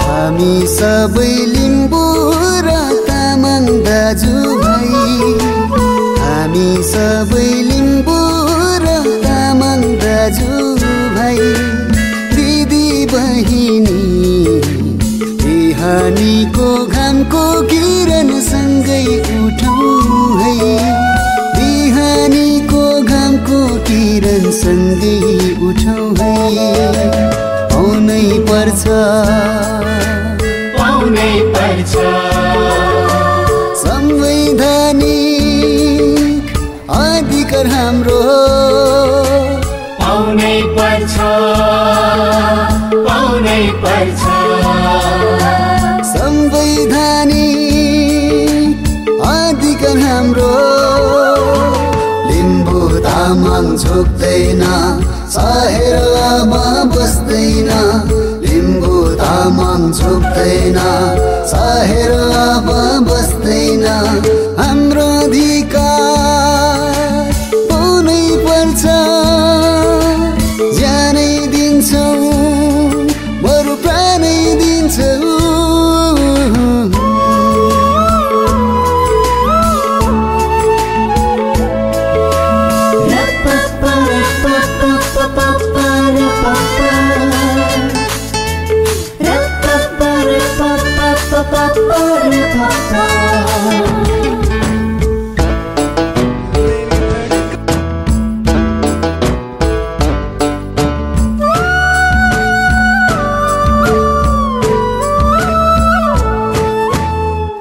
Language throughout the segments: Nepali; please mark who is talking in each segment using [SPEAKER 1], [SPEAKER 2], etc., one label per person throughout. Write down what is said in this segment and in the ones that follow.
[SPEAKER 1] हामी सबै लिम्बू र तामाङ दाजुभाइ, हामी सबै लिम्बू र तामाङ दाजुभाइ, दिदी बहिनी बिहानीको घामको किरण सँगै उठौँ है, बिहानीको घामको किरण सँगै उठौँ है। पाउनै पर्छ संवैधानिक अधिकार हाम्रो,
[SPEAKER 2] पाउनै पर्छ
[SPEAKER 1] संवैधानिक अधिकार हाम्रो। लिम्बू तामाङ झोक्दैन, साहेरमा बस्दैन, लिम्बू तामाङ झोक्दैन, साहेरमा बस्दैन। हाम्रो अधिकार पाउनै पर्छ, ज्यानै दिन्छौँ बरु प्राणै दिन्छौँ।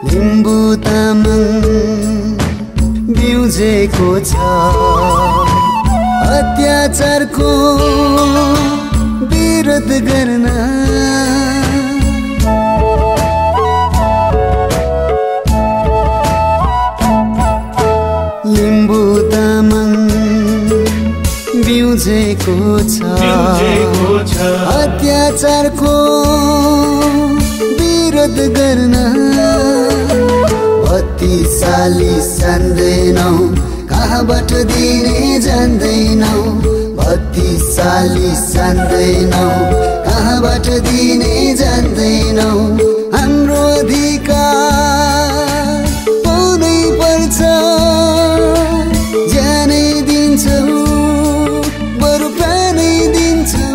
[SPEAKER 1] लिम्बू तामाङ बिउजेको छ अत्याचारको विरोध गर्न। लिम्बू तामाङ बिउजेको छ अत्याचारको विरोध गर्न। बत्तीसाली जान्दैनौ, कहाँबाट दिने जान्दैनौ, बत्तीसाली जान्दैनौ, कहाँबाट दिने जान्दैनौ। हाम्रो अधिकार पाउनै पर्छ, ज्यानै दिन्छौँ बरु प्राणै दिन्छौँ।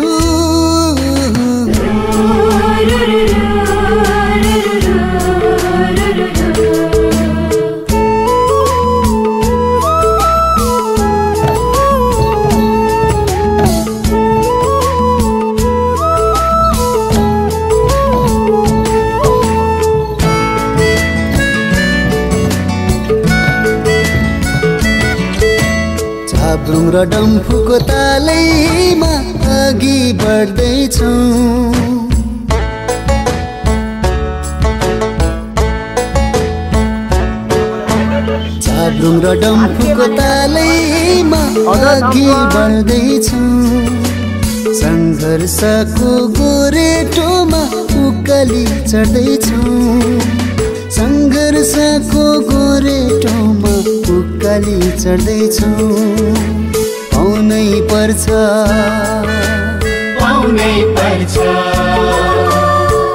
[SPEAKER 1] झाब्रुङ र डम्फुको तालैमा अघि बढ्दैछौँ, झाब्रुङ र डम्फुको तालैमा अघि बढ्दैछौँ। सङ्घर्षको गोरेटोमा उकाली चढ्दैछौँ, सङ्घर्षको गोरेटोमा उकाली चढ्दैछौँ। पाउनै पर्छ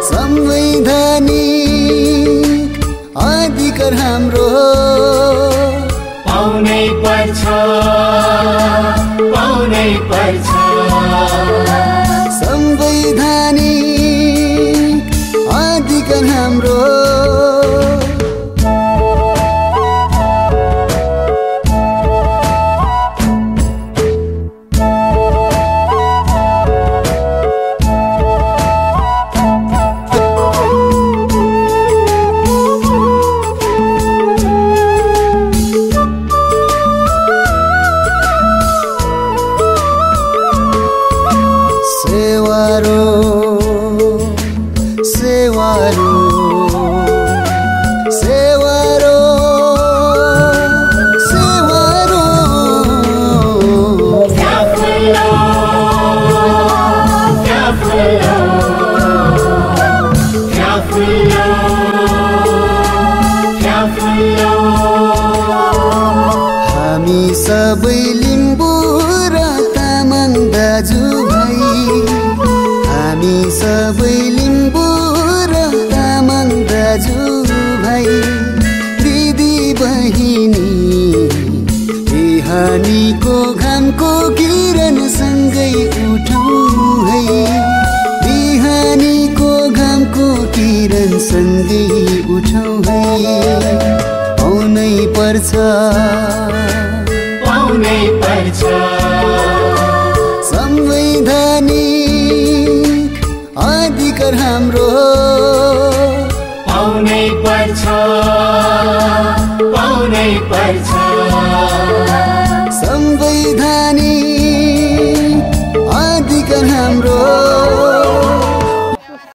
[SPEAKER 1] संवैधानिक अधिकार हाम्रो,
[SPEAKER 2] पाउनै पर्छ
[SPEAKER 1] संवैधानिक अधिकार हाम्रो। सबै लिम्बू र तामाङ दाजुभाइ हामी सबै लिम्बू र तामाङ दाजुभाइ दिदी बहिनी बिहानीको घामको किरण सँगै उठौँ है बिहानीको घामको किरण सँगै उठौँ है पाउनै पर्छ संवैधानिक अधिकार हाम्रो
[SPEAKER 2] पाउनै पर्छ